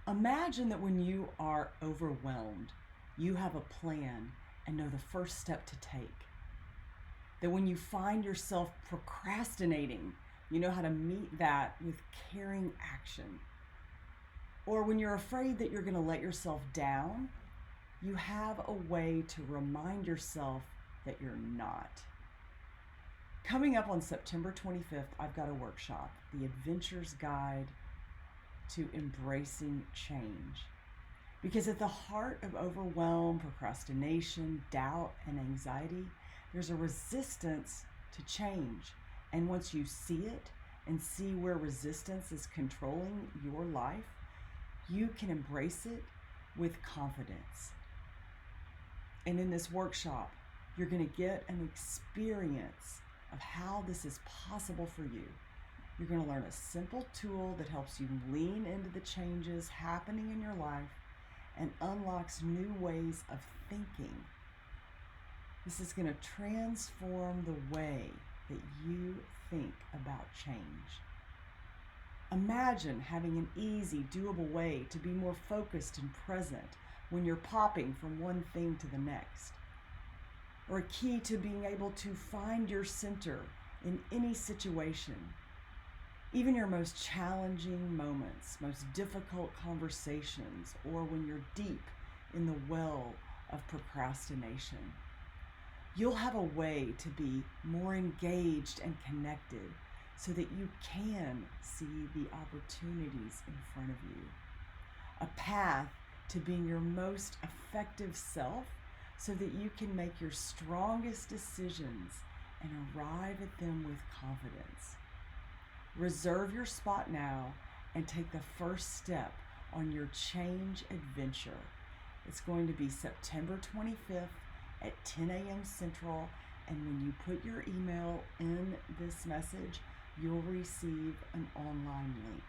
Imagine that when you are overwhelmed, you have a plan and know the first step to take. That when you find yourself procrastinating, you know how to meet that with caring action. Or when you're afraid that you're going to let yourself down, you have a way to remind yourself that you're not. Coming up on September 25th, I've got a workshop, The Adventurer's Guide to Embracing Change. Because at the heart of overwhelm, procrastination, doubt, and anxiety, there's a resistance to change. And once you see it and see where resistance is controlling your life, you can embrace it with confidence. And in this workshop, you're going to get an experience of how this is possible for you. You're going to learn a simple tool that helps you lean into the changes happening in your life and unlocks new ways of thinking. This is going to transform the way that you think about change. Imagine having an easy, doable way to be more focused and present when you're popping from one thing to the next. Or a key to being able to find your center in any situation. Even your most challenging moments, most difficult conversations, or when you're deep in the well of procrastination. You'll have a way to be more engaged and connected so that you can see the opportunities in front of you. A path to being your most effective self so that you can make your strongest decisions and arrive at them with confidence. Reserve your spot now and take the first step on your change adventure. It's going to be September 25th at 10 a.m. Central, and when you put your email in this message, you'll receive an online link.